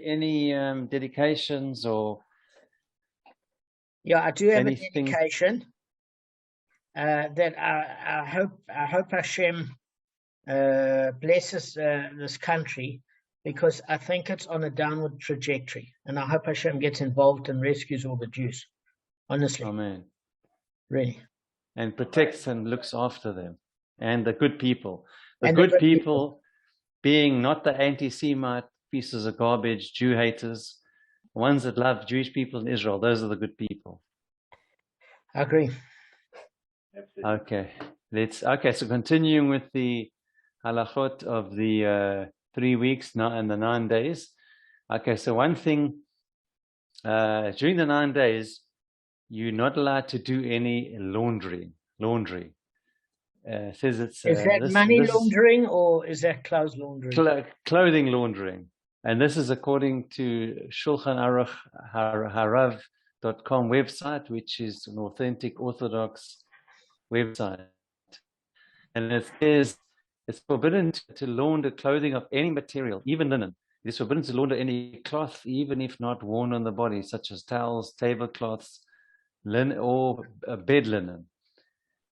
any dedications or? Yeah, I do have anything? a dedication that I hope Hashem blesses this country, because I think it's on a downward trajectory, and I hope Hashem gets involved and rescues all the Jews. Honestly, Amen. Really, And protects and looks after them and the good people. The and good people being not the anti-Semite pieces of garbage, Jew haters, the ones that love Jewish people in Israel. Those are the good people. I agree. Okay, so continuing with the halachot of the 3 weeks and the 9 days. Okay, so one thing, during the 9 days, you're not allowed to do any laundry. Says it's is that money laundering or is that clothes laundering? Clothing laundering. And this is according to Shulchan Aruch Harav.com website, which is an authentic Orthodox website. And it says it's forbidden to launder clothing of any material, even linen. It is forbidden to launder any cloth, even if not worn on the body, such as towels, tablecloths, linen, or bed linen.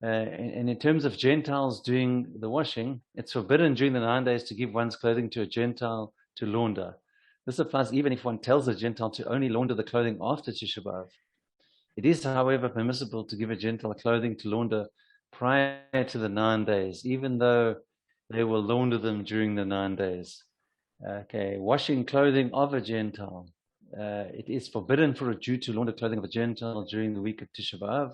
And in terms of Gentiles doing the washing, it's forbidden during the 9 days to give one's clothing to a Gentile to launder. This applies even if one tells a Gentile to only launder the clothing after Tisha B'Av. It is, however, permissible to give a Gentile clothing to launder prior to the 9 days, even though they will launder them during the 9 days. Okay, washing clothing of a Gentile. It is forbidden for a Jew to launder clothing of a Gentile during the week of Tisha B'Av.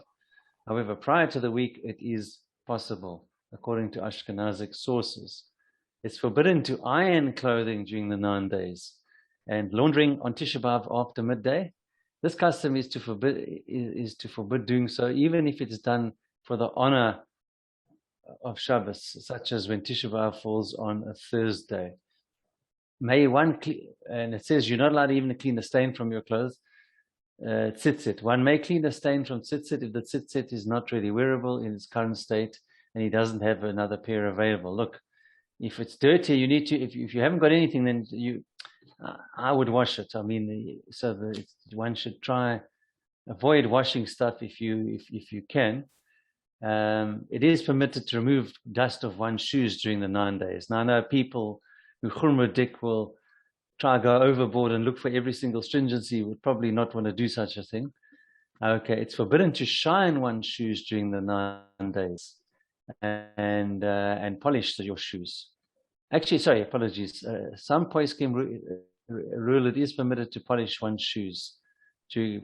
However, prior to the week, it is possible, according to Ashkenazic sources. It's forbidden to iron clothing during the 9 days, and laundering on Tisha B'Av after midday. This custom is to forbid doing so, even if it is done for the honor of Shabbos, such as when Tisha B'Av falls on a Thursday. And it says you're not allowed even to clean the stain from your clothes. Tzitzit. One may clean a stain from tzitzit if the tzitzit is not really wearable in its current state and he doesn't have another pair available. Look, if it's dirty, you need to. If you haven't got anything, then I would wash it. I mean, one should try avoid washing stuff if you can. It is permitted to remove dust of one's shoes during the 9 days. Now I know people who churmadik will try to go overboard and look for every single stringency, would probably not want to do such a thing. Okay, it's forbidden to shine one's shoes during the 9 days and polish your shoes. Actually, sorry, apologies. Some poskim rule it is permitted to polish one's shoes,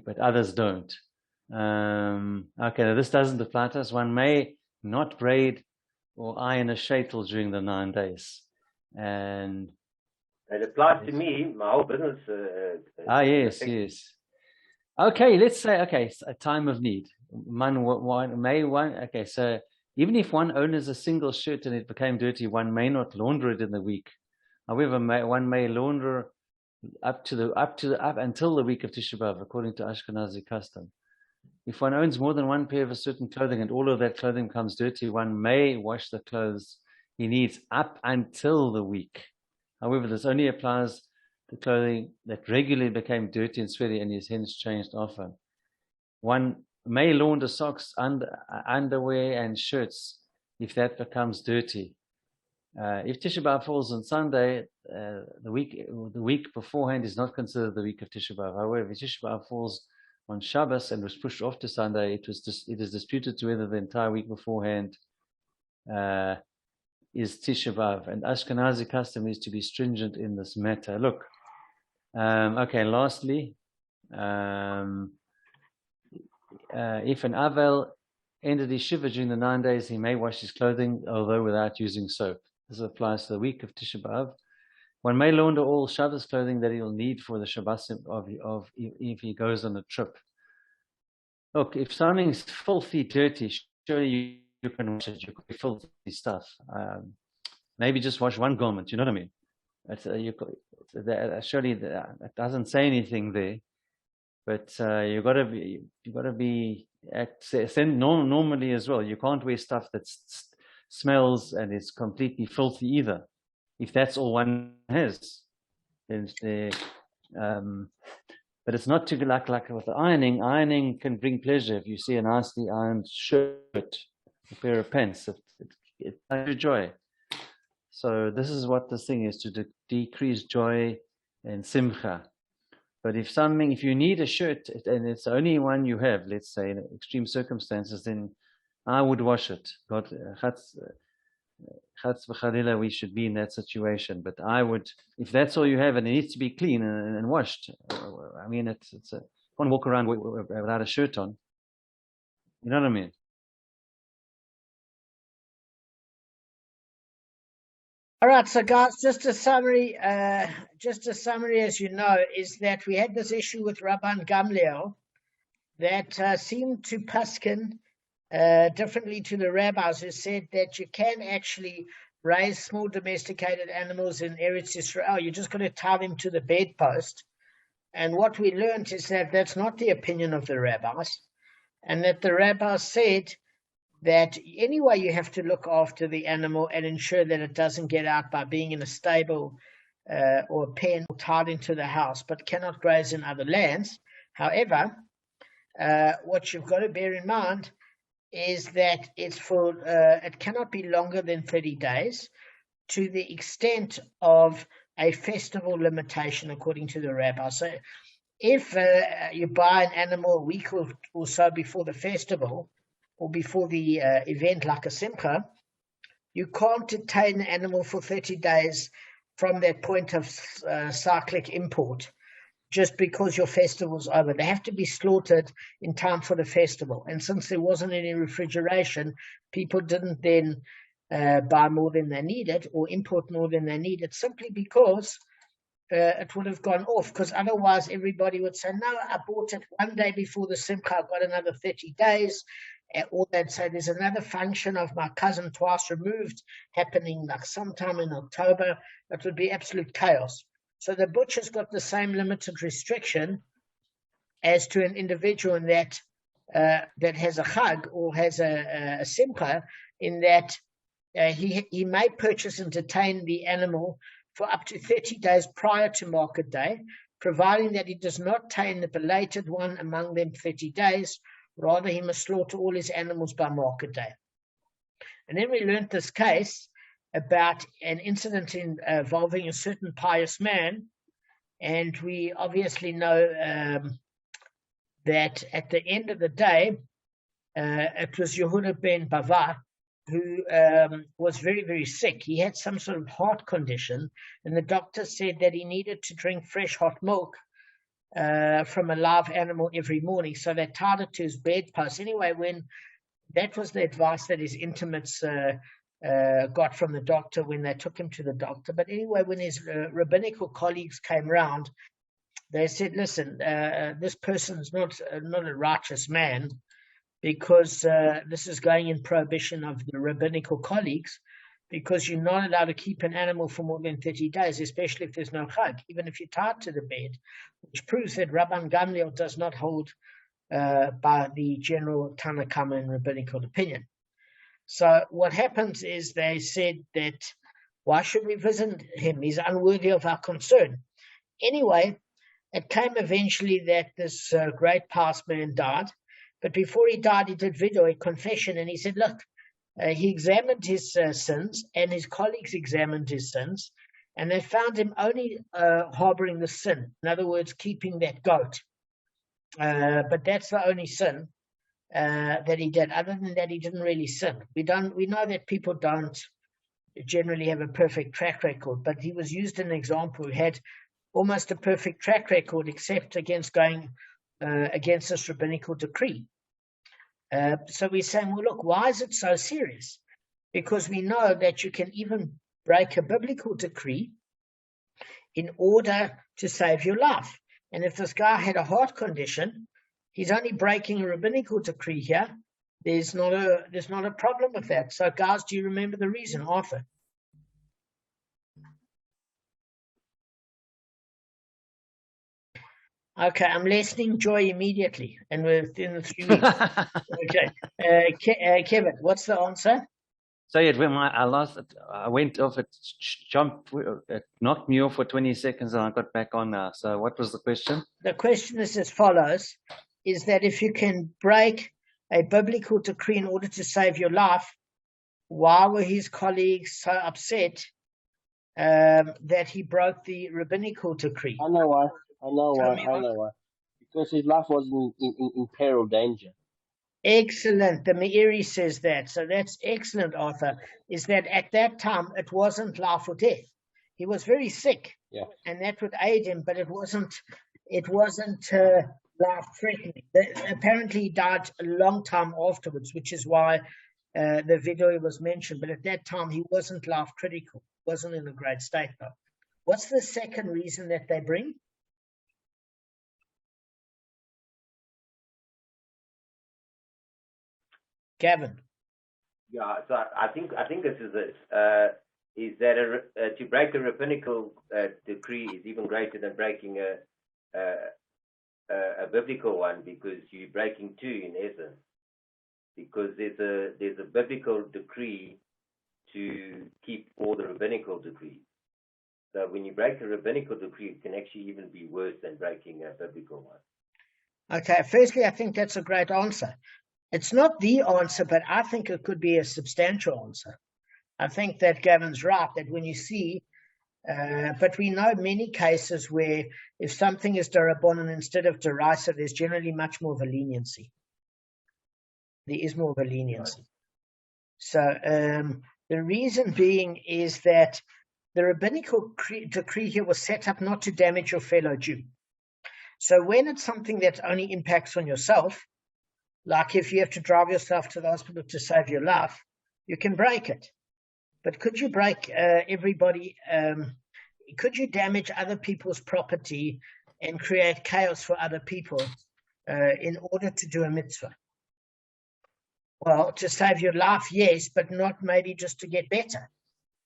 but others don't. Okay, now this doesn't apply to us. One may not braid or iron a shaitel during the 9 days. And it applies to me, my whole business. Yes. Okay, let's say, a time of need. Okay, so even if one owns a single shirt and it became dirty, one may not launder it in the week. However, one may launder up until the week of Tisha B'Av, according to Ashkenazi custom. If one owns more than one pair of a certain clothing and all of that clothing becomes dirty, one may wash the clothes he needs up until the week. However, this only applies to clothing that regularly became dirty and sweaty and is hence changed often. One may launder socks, underwear, and shirts if that becomes dirty. If Tisha B'Av falls on Sunday, the week beforehand is not considered the week of Tisha B'Av. However, if Tisha B'Av falls on Shabbos and was pushed off to Sunday, it is disputed to whether the entire week beforehand is Tisha B'Av, and Ashkenazi custom is to be stringent in this matter. Look, lastly, if an Avel ended his shiva during the 9 days, he may wash his clothing, although without using soap. This applies to the week of Tisha B'Av. One may launder all Shabbos clothing that he will need for the Shabbosim if he goes on a trip. Look, if something's filthy, dirty, surely you can wash it. You can filthy stuff. Maybe just wash one garment. You know what I mean? Surely that doesn't say anything there. But you got to be normally as well. You can't wear stuff that smells and is completely filthy either. If that's all one has, then But it's not too like with ironing. Ironing can bring pleasure. If you see a nicely ironed shirt, a pair of pants, it brings you joy. So this is what this thing is, to decrease joy and simcha. But if you need a shirt and it's the only one you have, let's say in extreme circumstances, then I would wash it. God, Chatz v'chalila, we should be in that situation. But I would, if that's all you have and it needs to be clean and washed, I mean, it's can't walk around without a shirt on. You know what I mean? All right, so guys, just a summary, as you know, is that we had this issue with Rabban Gamliel that seemed to paskin differently to the rabbis, who said that you can actually raise small domesticated animals in Eretz Yisrael. You just got to tie them to the bedpost. And what we learned is that that's not the opinion of the rabbis, and that the rabbis said that anyway you have to look after the animal and ensure that it doesn't get out by being in a stable or a pen tied into the house, but cannot graze in other lands. However, what you've got to bear in mind is that it cannot be longer than 30 days to the extent of a festival limitation, according to the rabbi. So if you buy an animal a week or so before the festival, or before the event like a simcha, you can't detain the animal for 30 days from that point of cyclic import just because your festival's over. They have to be slaughtered in time for the festival. And since there wasn't any refrigeration, people didn't then buy more than they needed or import more than they needed, simply because it would have gone off, because otherwise everybody would say, no, I bought it one day before the simcha, I've got another 30 days. Or they'd say there's another function of my cousin twice removed happening like sometime in October. It would be absolute chaos. So the butcher's got the same limited restriction as to an individual in that that has a chag or has a simcha, in that he may purchase and detain the animal for up to 30 days prior to market day, providing that he does not tame the belated one among them 30 days. Rather, he must slaughter all his animals by market day. And then we learned this case about an incident involving a certain pious man. And we obviously know that at the end of the day, it was Yehuda ben Bava who was very, very sick. He had some sort of heart condition, and the doctor said that he needed to drink fresh hot milk from a live animal every morning. So they tied it to his bedpost. Anyway, when that was the advice that his intimates got from the doctor when they took him to the doctor. But anyway, when his rabbinical colleagues came round, they said, listen, this person's not a righteous man, because this is going in prohibition of the rabbinical colleagues, because you're not allowed to keep an animal for more than 30 days, especially if there's no chag, even if you're tied to the bed, which proves that Rabban Gamliel does not hold by the general Tana Kamma and rabbinical opinion. So what happens is they said that, why should we visit him? He's unworthy of our concern. Anyway, it came eventually that this great pious man died, but before he died, he did a confession, and he said, look, he examined his sins, and his colleagues examined his sins, and they found him only harboring the sin. In other words, keeping that goat. But that's the only sin that he did. Other than that, he didn't really sin. We know that people don't generally have a perfect track record, but he was used as an example who had almost a perfect track record, except against going against this rabbinical decree. So we're saying, well, look, why is it so serious? Because we know that you can even break a biblical decree in order to save your life. And if this guy had a heart condition, he's only breaking a rabbinical decree here. There's not a problem with that. So, guys, do you remember the reason, Arthur? Okay, I'm lessening joy immediately, and within the 3 weeks. Okay, Kevin, what's the answer? So yeah, when I went off, it knocked me off for 20 seconds and I got back on now. So what was the question? The question is as follows, is that if you can break a biblical decree in order to save your life, why were his colleagues so upset that he broke the rabbinical decree? I know why. Because his life was in peril, danger. Excellent. The Meiri says that. So that's excellent, Arthur, is that at that time it wasn't life or death. He was very sick, and that would aid him, but it wasn't life-threatening. Apparently he died a long time afterwards, which is why the video was mentioned. But at that time he wasn't life-critical, wasn't in a great state though. What's the second reason that they bring? Gavin. Yeah, so I think this is it. Is that to break a rabbinical decree is even greater than breaking a biblical one, because you're breaking two in essence. Because there's a biblical decree to keep all the rabbinical decrees. So when you break a rabbinical decree, it can actually even be worse than breaking a biblical one. Okay, firstly, I think that's a great answer. It's not the answer, but I think it could be a substantial answer. I think that Gavin's right, that when you see, but we know many cases where if something is darabonan instead of derisa, there's generally much more of a leniency. There is more of a leniency. So the reason being is that the rabbinical decree here was set up not to damage your fellow Jew. So when it's something that only impacts on yourself, like if you have to drive yourself to the hospital to save your life, you can break it. But could you break everybody? Could you damage other people's property and create chaos for other people in order to do a mitzvah? Well, to save your life, yes, but not maybe just to get better.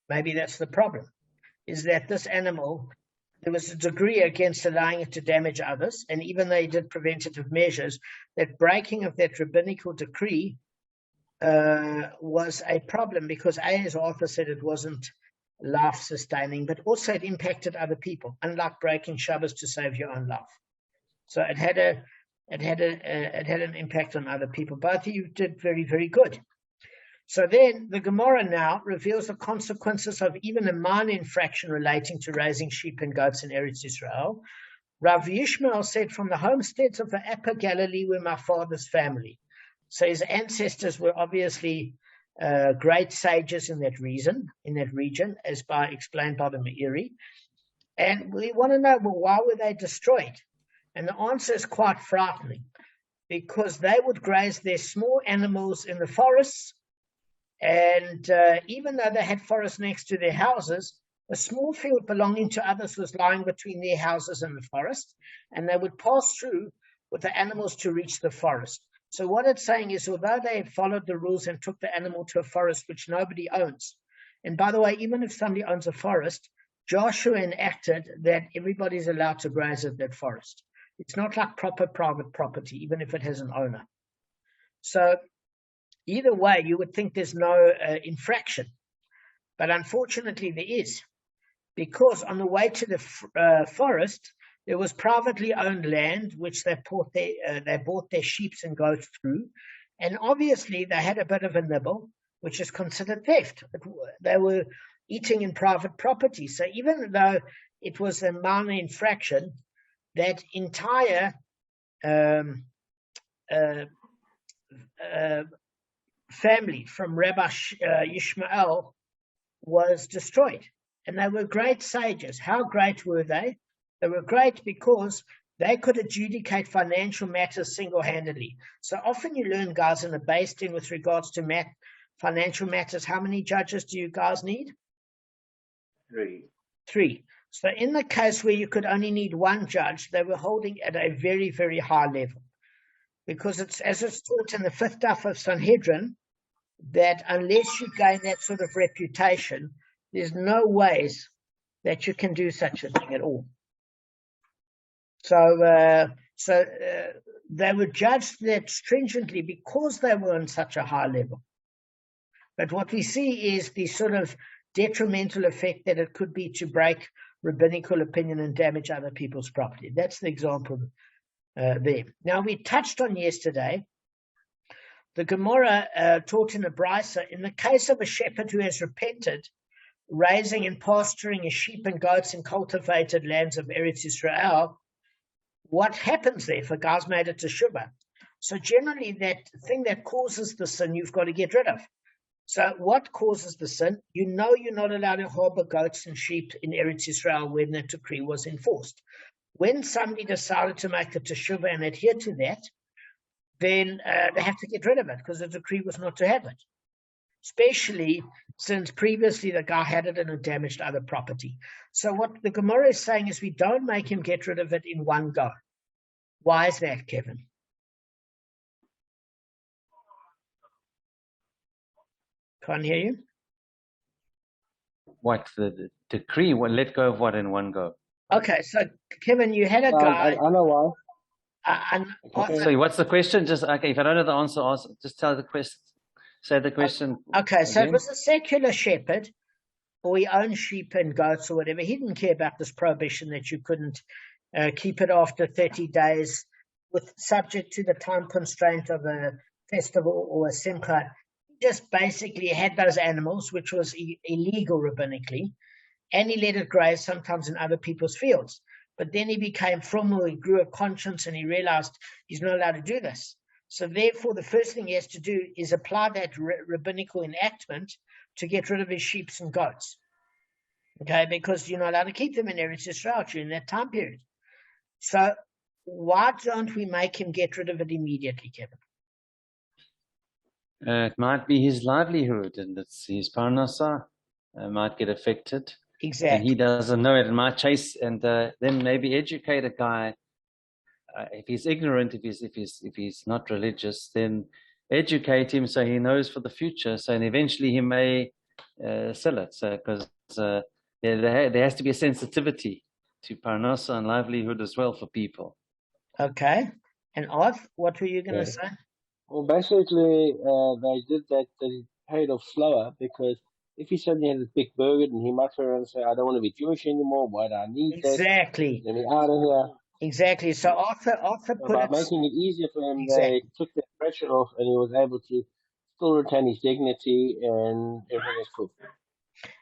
Maybe that's the problem, is that this animal, there was a degree against allowing it to damage others, and even though he did preventative measures, that breaking of that rabbinical decree was a problem because, as Arthur said, it wasn't life-sustaining, but also it impacted other people, unlike breaking Shabbos to save your own life. So it had an impact on other people. Both of you did very, very good. So then the Gemara now reveals the consequences of even a minor infraction relating to raising sheep and goats in Eretz Israel. Rav Yishmael said, from the homesteads of the Upper Galilee were my father's family. So his ancestors were obviously great sages in that region, as explained by the Meiri. And we want to know, well, why were they destroyed? And the answer is quite frightening, because they would graze their small animals in the forests. And even though they had forests next to their houses, a small field belonging to others was lying between their houses and the forest, and they would pass through with the animals to reach the forest. So what it's saying is, although they had followed the rules and took the animal to a forest which nobody owns, and by the way, even if somebody owns a forest, Joshua enacted that everybody's allowed to graze at that forest. It's not like proper private property, even if it has an owner. So either way, you would think there's no infraction. But unfortunately, there is. Because on the way to the forest, there was privately owned land, which they bought their sheep and goats through. And obviously, they had a bit of a nibble, which is considered theft. They were eating in private property. So even though it was a minor infraction, that entire family from Rabbi Yishmael was destroyed. And they were great sages. How great were they? They were great because they could adjudicate financial matters single-handedly. So often you learn, guys, in a base din with regards to financial matters, how many judges do you guys need? Three. So in the case where you could only need one judge, they were holding at a very, very high level. Because as it's taught in the fifth daf of Sanhedrin, that unless you gain that sort of reputation, there's no ways that you can do such a thing at all. So they were judged that stringently because they were on such a high level. But what we see is the sort of detrimental effect that it could be to break rabbinical opinion and damage other people's property. That's the example there. Now, we touched on yesterday, the Gemara taught in the Brisa, in the case of a shepherd who has repented, raising and pasturing his sheep and goats in cultivated lands of Eretz Israel, what happens there if a guy's made it to Shuvah? So generally that thing that causes the sin, you've got to get rid of. So what causes the sin? You know you're not allowed to harbor goats and sheep in Eretz Israel when that decree was enforced. When somebody decided to make it to Shuvah and adhere to that, then they have to get rid of it because the decree was not to have it. Especially since previously the guy had it and it damaged other property. So what the Gemara is saying is we don't make him get rid of it in one go. Why is that, Kevin? Can't hear you. What, the decree? Well, let go of what in one go? Okay, so Kevin, you had a guy. I know why. So what's the question? Just okay. If I don't know the answer, ask, just tell the question. Say the question. Okay, so again. it was a secular shepherd, or he owned sheep and goats or whatever. He didn't care about this prohibition that you couldn't keep it after 30 days, with subject to the time constraint of a festival or a simcha. He just basically had those animals, which was illegal rabbinically, and he let it graze sometimes in other people's fields. But then he became formal, he grew a conscience, and he realized he's not allowed to do this. So therefore, the first thing he has to do is apply that rabbinical enactment to get rid of his sheep and goats. Okay, because you're not allowed to keep them in Eretz Israel during that time period. So why don't we make him get rid of it immediately, Kevin? It might be his livelihood, and it's his parnasa might get affected. Exactly. And he doesn't know it, and might chase, and then maybe educate a guy. If he's ignorant, if he's not religious, then educate him so he knows for the future. So and eventually he may sell it. So because there has to be a sensitivity to parnasa and livelihood as well for people. Okay. And Arth, what were you going to say? Well, basically, they did that. They paid off slower because if he suddenly had this big burden, he might turn around and say, "I don't want to be Jewish anymore. Why do I need Exactly. this? Let me out of here." Exactly. So Arthur put by it making it easier for him, exactly. they took the pressure off, and he was able to still retain his dignity, and everything was cool.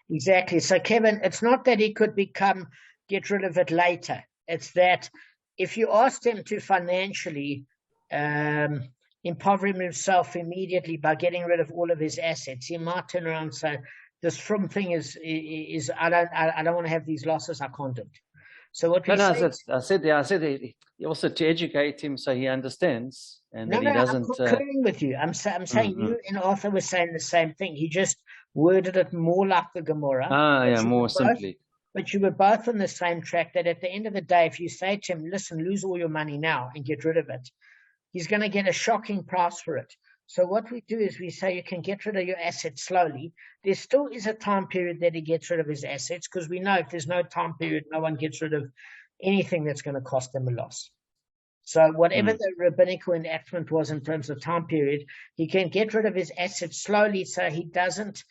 Exactly. So Kevin, it's not that he could get rid of it later. It's that if you asked him to financially impoverish himself immediately by getting rid of all of his assets, he might turn around and say, "This from thing is I don't want to have these losses. I can't do it." So what we I said also to educate him so he understands and that he doesn't. I'm concurring with you. I'm saying you and Arthur were saying the same thing. He just worded it more like the Gemara. More simply. But you were both on the same track that at the end of the day, if you say to him, "Listen, lose all your money now and get rid of it," he's going to get a shocking price for it. So what we do is we say you can get rid of your assets slowly. There still is a time period that he gets rid of his assets, because we know if there's no time period, no one gets rid of anything that's going to cost them a loss. So whatever the rabbinical enactment was in terms of time period, he can get rid of his assets slowly so he doesn't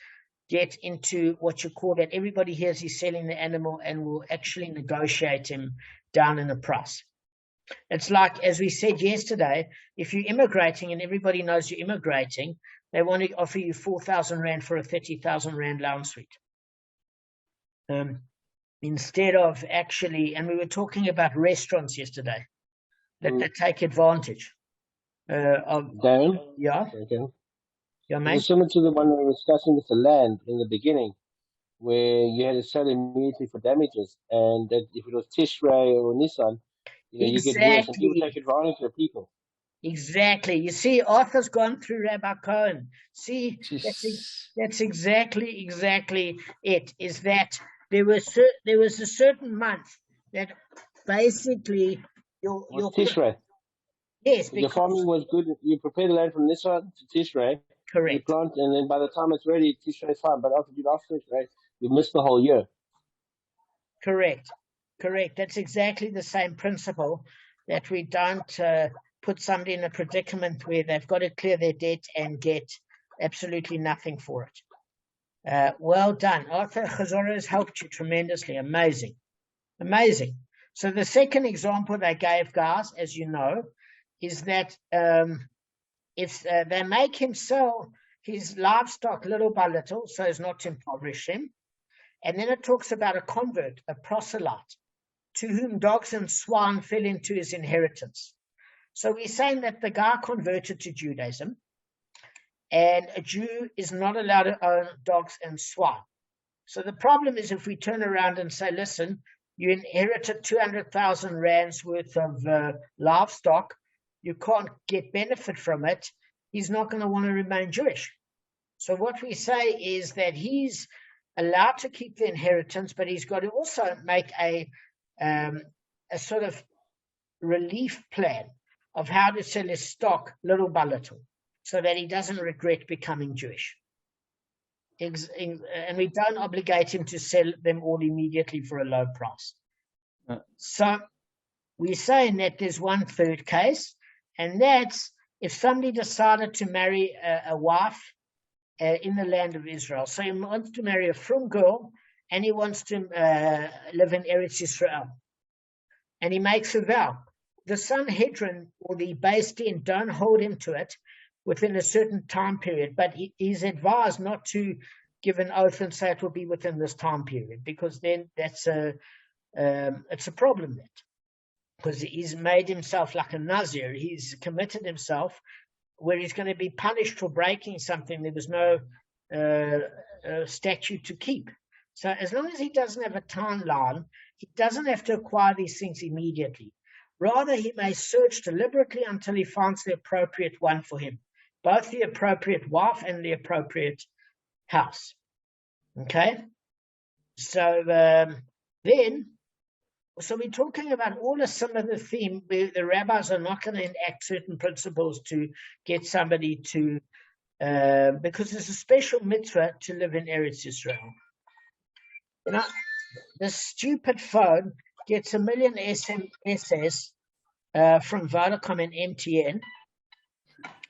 get into what you call that everybody hears he's selling the animal and will actually negotiate him down in the price. It's like, as we said yesterday, if you're immigrating and everybody knows you're immigrating, they want to offer you 4,000 Rand for a 30,000 Rand lounge suite. Instead of actually, and we were talking about restaurants yesterday, that they take advantage of. Damon? Yeah? Okay. Yeah, mate? It's similar to the one we were discussing with the land in the beginning, where you had to sell immediately for damages, and that if it was Tishrei or Nissan, you get worse, and people take advantage of people. Exactly. You see, Arthur's gone through Rabbi Cohen. See, that's exactly it. Is that there was a certain month that basically your Tishrei. Yes, the farming was good. You prepare the land from Nissan to Tishrei. Correct. You plant, and then by the time it's ready, Tishrei is fine. But after Tishrei, you miss the whole year. Correct. That's exactly the same principle, that we don't put somebody in a predicament where they've got to clear their debt and get absolutely nothing for it. Well done. Arthur Chazorah has helped you tremendously. Amazing. Amazing. So the second example they gave, guys, as you know, is that if they make him sell his livestock little by little so as not to impoverish him. And then it talks about a convert, a proselyte, to whom dogs and swine fell into his inheritance. So we're saying that the guy converted to Judaism, and a Jew is not allowed to own dogs and swine. So the problem is if we turn around and say, listen, you inherited 200,000 rands worth of livestock, you can't get benefit from it, he's not going to want to remain Jewish. So what we say is that he's allowed to keep the inheritance, but he's got to also make a sort of relief plan of how to sell his stock little by little so that he doesn't regret becoming Jewish. And we don't obligate him to sell them all immediately for a low price. So we're saying that there's one third case, and that's if somebody decided to marry a wife in the land of Israel. So he wants to marry a frum girl, and he wants to live in Eretz Yisrael. And he makes a vow. The Sanhedrin or the Beis Din don't hold him to it within a certain time period, but he's advised not to give an oath and say it will be within this time period, because then that's it's a problem then, because he's made himself like a Nazir. He's committed himself where he's going to be punished for breaking something there was no statute to keep. So as long as he doesn't have a timeline, he doesn't have to acquire these things immediately. Rather, he may search deliberately until he finds the appropriate one for him, both the appropriate wife and the appropriate house. Okay? So so we're talking about all a similar theme where the rabbis are not going to enact certain principles to get somebody to, because there's a special mitzvah to live in Eretz Yisrael. You know, this stupid phone gets 1 million SMSs from Vodacom and MTN,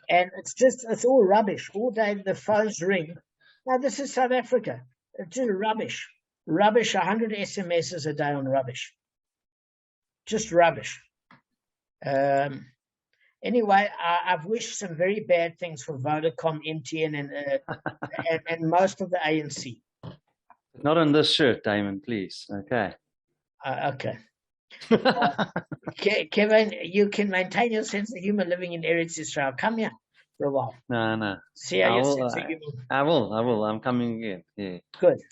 and it's all rubbish. All day the phones ring. Now, this is South Africa. It's just rubbish. Rubbish, 100 SMSs a day on rubbish. Just rubbish. Anyway, I've wished some very bad things for Vodacom, MTN, and most of the ANC. Not on this shirt, Damon, please. Okay. Okay. Kevin, you can maintain your sense of humor living in Eretz Yisrael. Come here for a while. No. See how your sense of humor. I will. I'm coming again. Yeah.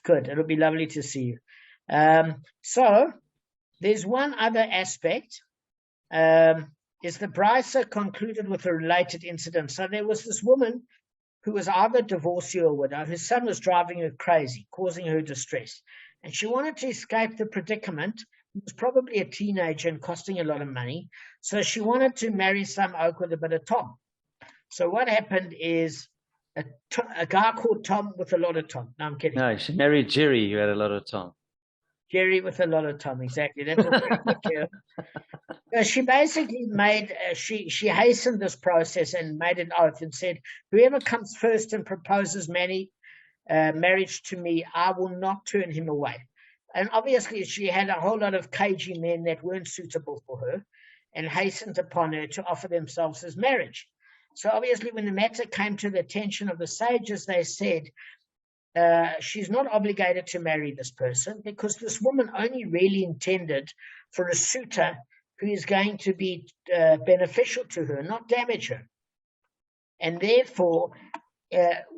Good. It'll be lovely to see you. So there's one other aspect. Is the Brisa concluded with a related incident? So there was this woman who was either divorcee or widow. His son was driving her crazy, causing her distress. And she wanted to escape the predicament. He was probably a teenager and costing a lot of money. So she wanted to marry some oak with a bit of Tom. So what happened is a guy called Tom with a lot of Tom. No, I'm kidding. No, she married Jerry, who had a lot of Tom. Jerry with a lot of Tom, exactly. That's what she basically made, she hastened this process and made an oath and said, whoever comes first and proposes marriage to me, I will not turn him away. And obviously she had a whole lot of cagey men that weren't suitable for her and hastened upon her to offer themselves as marriage. So obviously when the matter came to the attention of the sages, they said, she's not obligated to marry this person because this woman only really intended for a suitor who is going to be beneficial to her, not damage her. And therefore,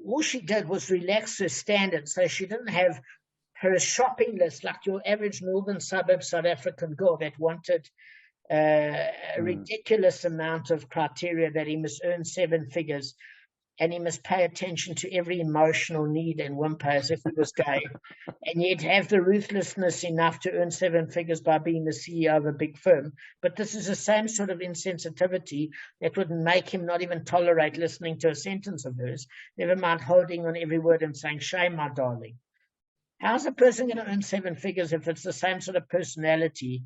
all she did was relax her standards, so she didn't have her shopping list like your average northern suburb South African girl that wanted a ridiculous amount of criteria that he must earn 7 figures and he must pay attention to every emotional need and whimper as if he was gay, and yet have the ruthlessness enough to earn 7 figures by being the CEO of a big firm. But this is the same sort of insensitivity that would make him not even tolerate listening to a sentence of hers, never mind holding on every word and saying, shame, my darling. How's a person going to earn 7 figures if it's the same sort of personality?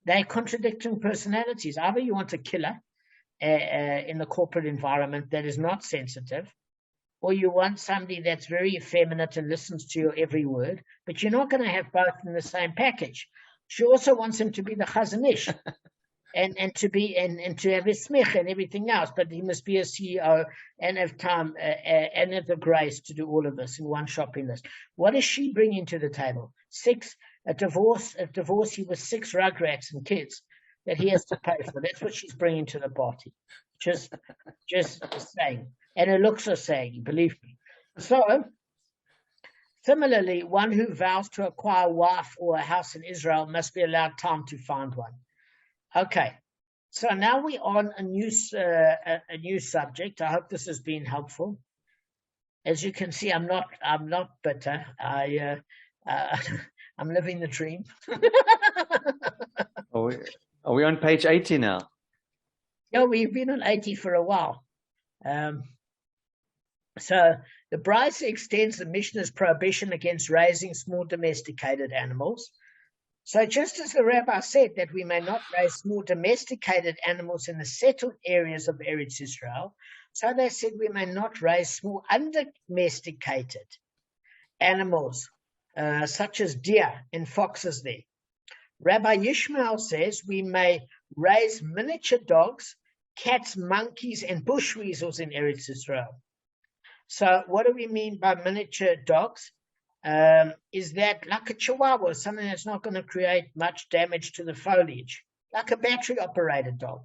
They're contradicting personalities. Either you want a killer in the corporate environment that is not sensitive, or you want somebody that's very effeminate and listens to your every word, but you're not going to have both in the same package. She also wants him to be the Chazon Ish and to be and to have his smich and everything else, but he must be a CEO and have time and have the grace to do all of this in one shopping list. What is she bringing to the table? A divorcee with 6 rugrats and kids that he has to pay for. That's what she's bringing to the party. Just saying. And her looks are saying, believe me. So, similarly, one who vows to acquire a wife or a house in Israel must be allowed time to find one. Okay, so now we're on a new subject. I hope this has been helpful. As you can see, I'm not bitter. I'm living the dream. Are we on page 80 now? Yeah, we've been on 80 for a while. So the Brisa extends the Mishnah's prohibition against raising small domesticated animals. So just as the rabbi said that we may not raise small domesticated animals in the settled areas of Eretz Israel, so they said we may not raise small undomesticated animals, such as deer and foxes there. Rabbi Yishmael says we may raise miniature dogs, cats, monkeys, and bush weasels in Eretz Israel. So what do we mean by miniature dogs? Is that like a chihuahua, something that's not going to create much damage to the foliage, like a battery-operated dog?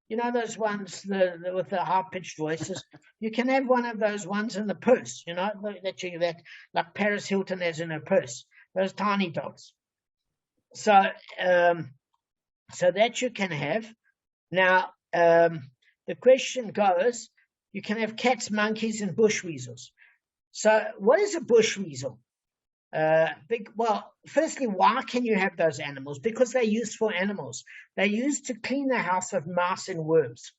You know those ones with the high-pitched voices? You can have one of those ones in the purse, you know, that like Paris Hilton has in her purse, those tiny dogs. So that you can have. Now, the question goes, you can have cats, monkeys, and bush weasels. So what is a bush weasel? Well, firstly, why can you have those animals? Because they're useful animals. They're used to clean the house of mice and worms.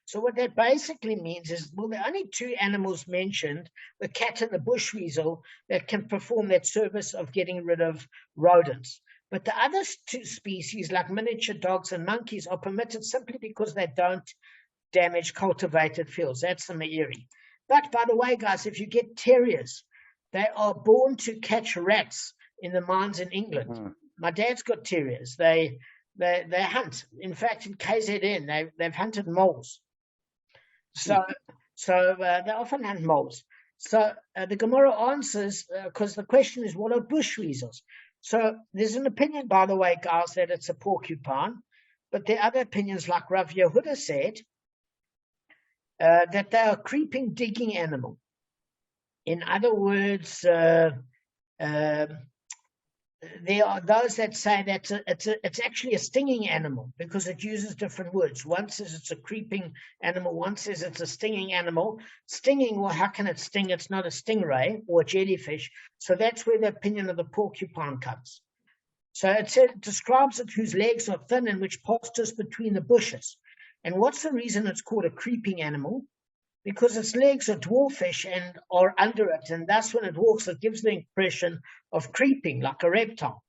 So what that basically means is, well, there are only 2 animals mentioned, the cat and the bush weasel, that can perform that service of getting rid of rodents. But the other 2 species, like miniature dogs and monkeys, are permitted simply because they don't damage cultivated fields. That's the Meiri. But by the way, guys, if you get terriers, they are born to catch rats in the mines in England. My dad's got terriers. They hunt. In fact, in KZN, they've hunted moles. So they often hunt moles. So the Gemara answers, because the question is, what are bush weasels? So there's an opinion, by the way, guys, that it's a porcupine. But there are other opinions, like Rav Yehuda said, that they are a creeping, digging animal. In other words, there are those that say that it's actually a stinging animal because it uses different words. One says it's a creeping animal. One says it's a stinging animal. Stinging, well, how can it sting? It's not a stingray or a jellyfish. So that's where the opinion of the porcupine comes. So it describes it whose legs are thin and which pastures between the bushes. And what's the reason it's called a creeping animal? Because its legs are dwarfish and are under it, and thus when it walks, it gives the impression of creeping, like a reptile.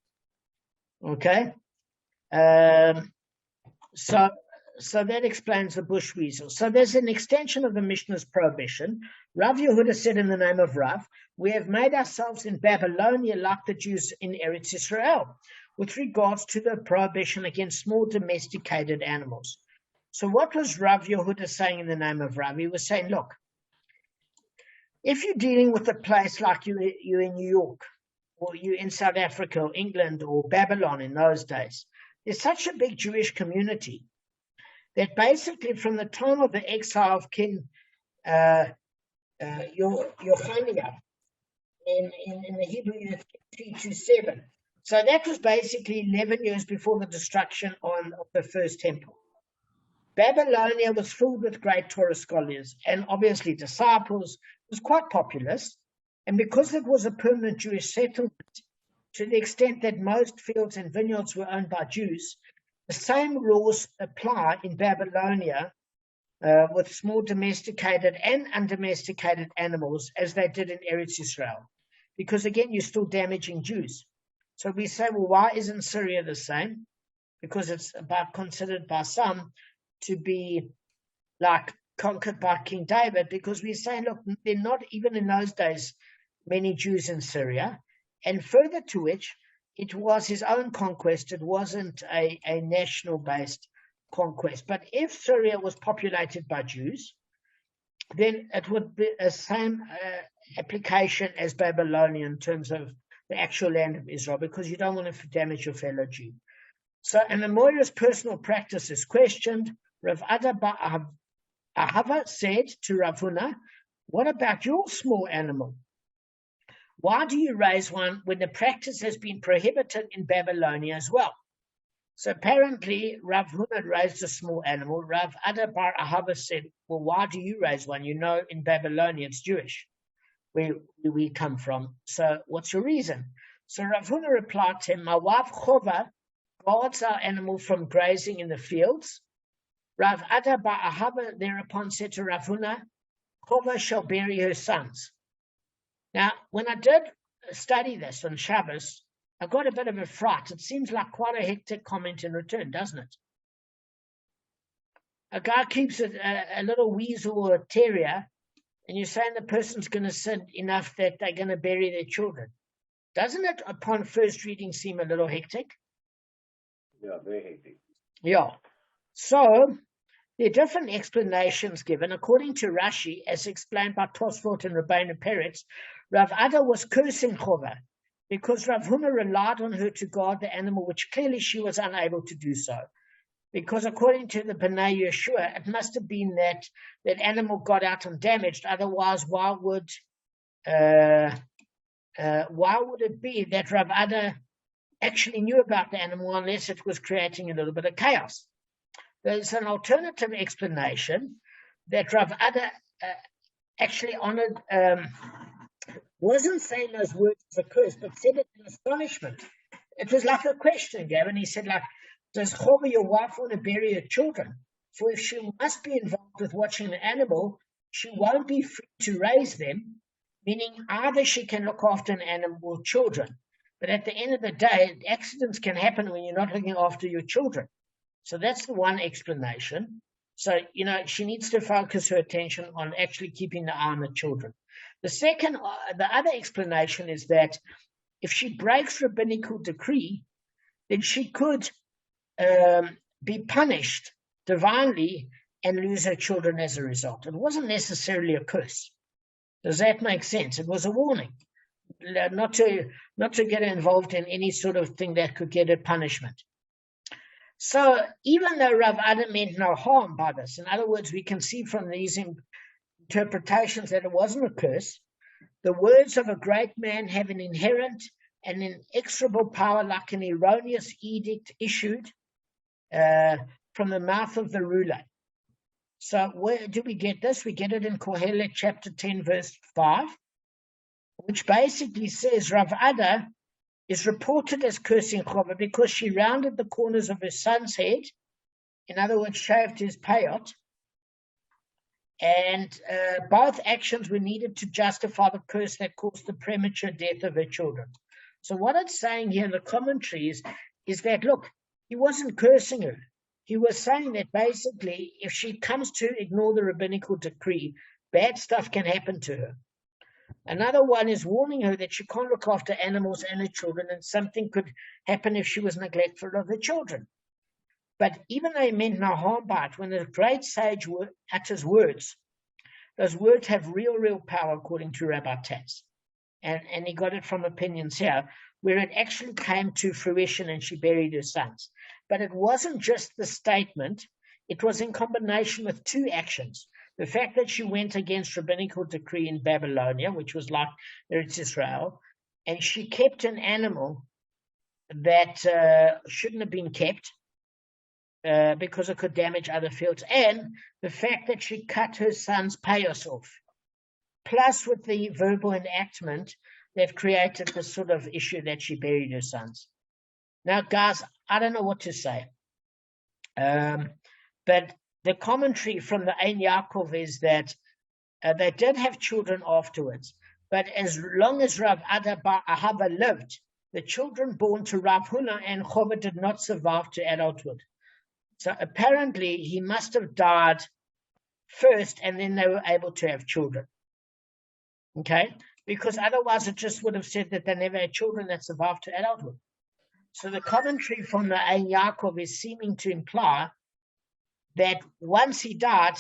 Okay? So that explains the bush weasel. So there's an extension of the Mishnah's prohibition. Rav Yehuda said in the name of Rav, we have made ourselves in Babylonia like the Jews in Eretz Israel, with regards to the prohibition against small domesticated animals. So what was Rav Yehuda saying in the name of Rav? He was saying, look, if you're dealing with a place like you in New York, or you in South Africa, or England, or Babylon in those days, there's such a big Jewish community that basically from the time of the exile of King Yochanan in the Hebrew unit 327. So that was basically 11 years before the destruction of the first temple. Babylonia was filled with great Torah scholars and obviously disciples. It was quite populous. And because it was a permanent Jewish settlement, to the extent that most fields and vineyards were owned by Jews, the same laws apply in Babylonia with small domesticated and undomesticated animals as they did in Eretz Israel. Because again, you're still damaging Jews. So we say, well, why isn't Syria the same? Because it's considered by some to be like conquered by King David, because we say, look, there are not even in those days many Jews in Syria, and further to which, it was his own conquest. It wasn't a national-based conquest. But if Syria was populated by Jews, then it would be the same application as Babylonia in terms of the actual land of Israel, because you don't want to damage your fellow Jew. So, and the Moira's personal practice is questioned. Rav Ada Ahava said to Rav Huna, what about your small animal? Why do you raise one when the practice has been prohibited in Babylonia as well? So apparently Rav Huna raised a small animal. Rav Ada Bar Ahava said, well, why do you raise one? You know, in Babylonia it's Jewish, where we come from. So what's your reason? So Rav Huna replied to him, my wife Chova guards our animal from grazing in the fields. Rav Ada Bar Ahava thereupon said to Rav Huna, Chova shall bury her sons. Now, when I did study this on Shabbos, I got a bit of a fright. It seems like quite a hectic comment in return, doesn't it? A guy keeps a little weasel or a terrier, and you're saying the person's going to sin enough that they're going to bury their children. Doesn't it, upon first reading, seem a little hectic? Yeah, very hectic. Yeah. So, there are different explanations given. According to Rashi, as explained by Tosfot and Rabbeinu Peretz, Rav Ada was cursing Chova because Rav Huna relied on her to guard the animal, which clearly she was unable to do so. Because according to the Bnei Yeshua, it must have been that that animal got out undamaged. Otherwise, why would it be that Rav Ada actually knew about the animal unless it was creating a little bit of chaos? There's an alternative explanation that Rav Ada actually honored, wasn't saying those words as a curse, but said it in astonishment. It was like a question, Gavin. He said, like, does Chova, your wife, want to bury her children? For if she must be involved with watching the animal, she won't be free to raise them, meaning either she can look after an animal or children. But at the end of the day, accidents can happen when you're not looking after your children. So that's the one explanation. So, you know, she needs to focus her attention on actually keeping the eye on the children. The other explanation is that if she breaks rabbinical decree, then she could be punished divinely and lose her children as a result. It wasn't necessarily a curse. Does that make sense? It was a warning, not to get involved in any sort of thing that could get a punishment. So even though Rav Ada meant no harm by this, in other words, we can see from these interpretations that it wasn't a curse, the words of a great man have an inherent and inexorable power, like an erroneous edict issued from the mouth of the ruler. So where do we get this? We get it in Kohelet chapter 10, verse 5, which basically says Rav Ada is reported as cursing Chova because she rounded the corners of her son's head, in other words, shaved his payot, and both actions were needed to justify the curse that caused the premature death of her children. So what it's saying here in the commentaries is that, look, he wasn't cursing her. He was saying that basically if she comes to ignore the rabbinical decree, bad stuff can happen to her. Another one is warning her that she can't look after animals and her children, and something could happen if she was neglectful of her children. But even though he meant no harm by it, when the great sage utters words, those words have real power, according to Rabbi Taz. And he got it from opinions here, where it actually came to fruition and she buried her sons. But it wasn't just the statement, it was in combination with two actions. The fact that she went against rabbinical decree in Babylonia, which was like Eretz Israel, and she kept an animal that shouldn't have been kept because it could damage other fields, and the fact that she cut her son's payos off, plus with the verbal enactment that created this sort of issue that she buried her sons. Now, guys, I don't know what to say, but the commentary from the Ein Yaakov is that they did have children afterwards, but as long as Rav Ada Bar Ahava lived, the children born to Rav Huna and Chova did not survive to adulthood. So apparently he must have died first, and then they were able to have children. Okay? Because otherwise it just would have said that they never had children that survived to adulthood. So the commentary from the Ein Yaakov is seeming to imply that once he died,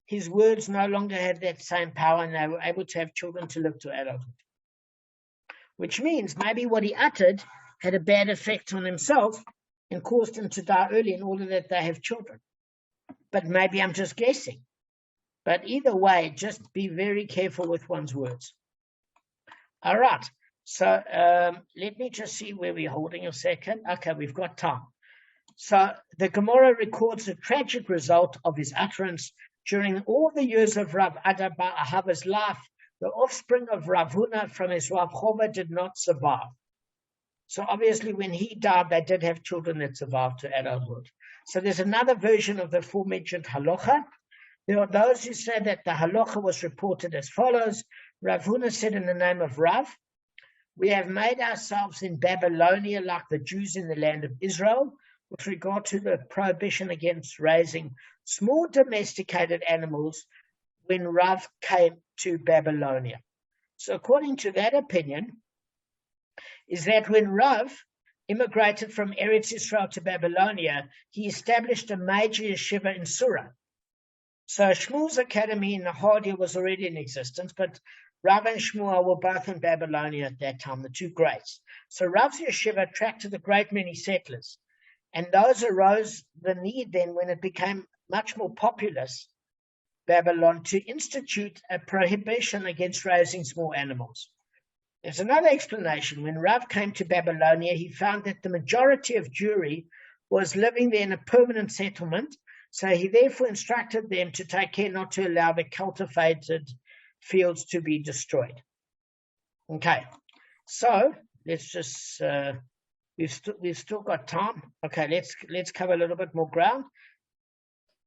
his words no longer had that same power and they were able to have children to live to adulthood. Which means maybe what he uttered had a bad effect on himself and caused him to die early in order that they have children. But maybe I'm just guessing. But either way, just be very careful with one's words. All right. So let me just see where we're holding a second. Okay, we've got time. So the Gemara records the tragic result of his utterance during all the years of Rav Ada bar Ahava's life. The offspring of Rav Huna from his wife Chova did not survive. So obviously when he died, they did have children that survived to adulthood. So there's another version of the aforementioned halacha. There are those who say that the halacha was reported as follows. Rav Huna said in the name of Rav, we have made ourselves in Babylonia like the Jews in the land of Israel with regard to the prohibition against raising small domesticated animals when Rav came to Babylonia. So according to that opinion, is that when Rav immigrated from Eretz Israel to Babylonia, he established a major yeshiva in Surah. So Shmuel's academy in Nahadia was already in existence, but Rav and Shmuel were both in Babylonia at that time, the two greats. So Rav's yeshiva attracted a great many settlers, and those arose the need then when it became much more populous, Babylon, to institute a prohibition against raising small animals. There's another explanation. When Rav came to Babylonia, he found that the majority of Jewry was living there in a permanent settlement, so he therefore instructed them to take care not to allow the cultivated fields to be destroyed. Okay, so let's just we've still got time. Okay, let's cover a little bit more ground.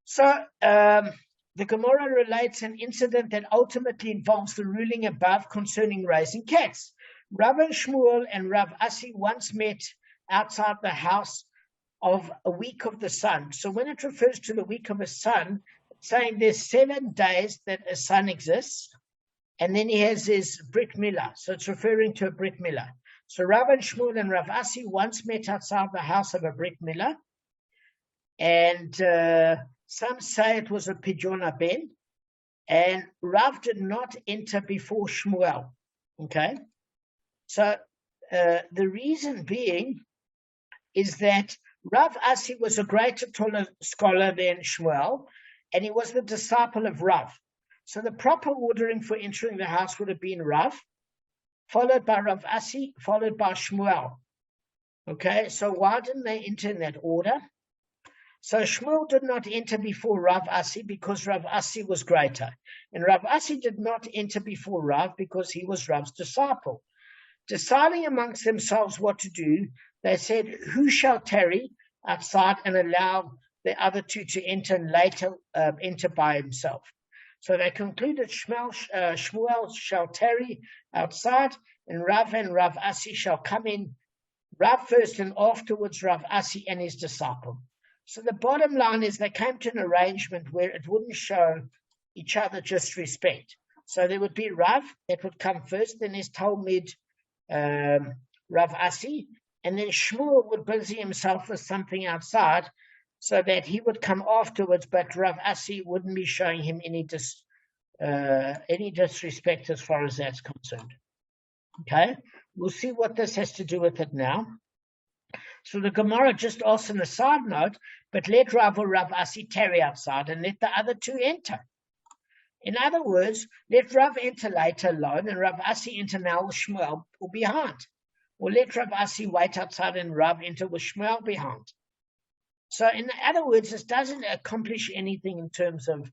So the Gemara relates an incident that ultimately involves the ruling above concerning raising cats. Rav and Shmuel and Rav Asi once met outside the house of a week of the sun. So when it refers to the week of a sun, it's saying there's 7 days that a sun exists, and then he has his Brit Milah. So it's referring to a Brit Milah. So Rav and Shmuel and Rav Asi once met outside the house of a Brit Milah, and some say it was a Pidyon Ben, and Rav did not enter before Shmuel. Okay, so the reason being is that Rav Asi was a greater scholar than Shmuel, and he was the disciple of Rav. So the proper ordering for entering the house would have been Rav, followed by Rav Asi, followed by Shmuel. Okay, so why didn't they enter in that order? So Shmuel did not enter before Rav Asi because Rav Asi was greater. And Rav Asi did not enter before Rav because he was Rav's disciple. Deciding amongst themselves what to do, they said, who shall tarry outside and allow the other two to enter and later enter by himself? So they concluded Shmuel shall tarry outside and Rav Asi shall come in, Rav first and afterwards Rav Asi and his disciple. So the bottom line is they came to an arrangement where it wouldn't show each other disrespect. So there would be Rav that would come first, then his Talmud, Rav Asi, and then Shmuel would busy himself with something outside so that he would come afterwards, but Rav Asi wouldn't be showing him any disrespect as far as that's concerned. Okay, we'll see what this has to do with it now. So the Gemara just asks on a side note, but let Rav or Rav Asi tarry outside and let the other two enter. In other words, let Rav enter later alone and Rav Asi enter now with Shmuel or behind. Or let Rav Asi wait outside and Rav enter with Shmuel behind. So in other words, this doesn't accomplish anything in terms of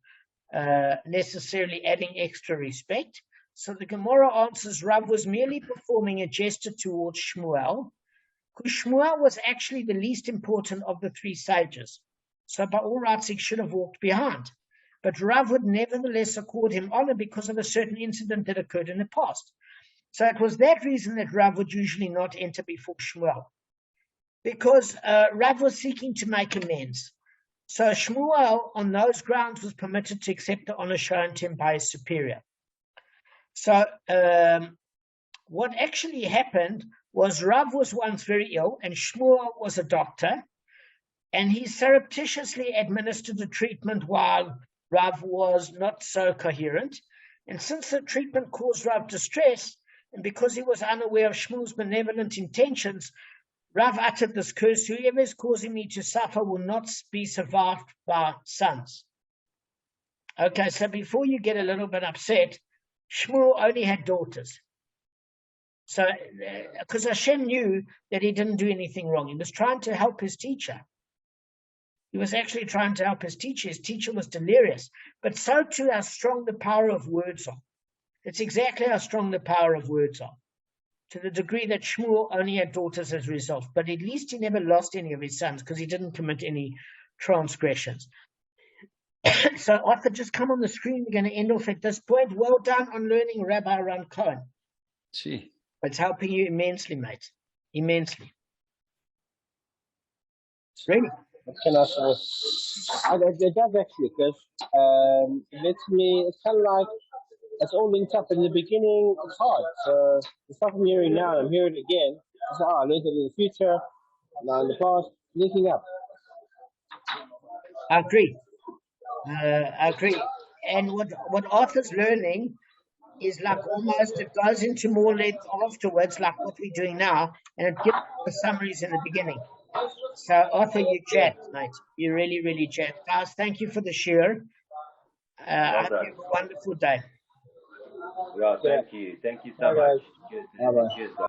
necessarily adding extra respect. So the Gemara answers Rav was merely performing a gesture towards Shmuel, because Shmuel was actually the least important of the three sages. So by all rights, he should have walked behind. But Rav would nevertheless accord him honor because of a certain incident that occurred in the past. So it was that reason that Rav would usually not enter before Shmuel, because Rav was seeking to make amends. So Shmuel, on those grounds, was permitted to accept the honor shown to him by his superior. So what actually happened was Rav was once very ill, and Shmuel was a doctor, and he surreptitiously administered the treatment while Rav was not so coherent. And since the treatment caused Rav distress, and because he was unaware of Shmuel's benevolent intentions, Rav uttered this curse: whoever is causing me to suffer will not be survived by sons. Okay, so before you get a little bit upset, Shmuel only had daughters. So, because Hashem knew that he didn't do anything wrong, he was trying to help his teacher. He was actually trying to help his teacher. His teacher was delirious. But so too how strong the power of words are. It's exactly how strong the power of words are, to the degree that Shmuel only had daughters as a result. But at least he never lost any of his sons because he didn't commit any transgressions. So Arthur, just come on the screen. We're going to end off at this point. Well done on learning Rabbi Ran Cohen. Gee. It's helping you immensely, mate. Immensely. Really? Can I say? It does actually, because it lets me. It's kind of like it's all linked up. In the beginning, it's hard. So the stuff I'm hearing now, I'm hearing it again. It's like, I learned it in the future, now in the past, linking up. I agree. I agree. And what Arthur's learning is like almost, it goes into more length afterwards, like what we're doing now, and it gives the summaries in the beginning. So Arthur, you chat, mate. You really, really chat. Guys, thank you for the share. I hope you have a wonderful day. Well, thank you. Thank you so much. Cheers. Cheers, guys.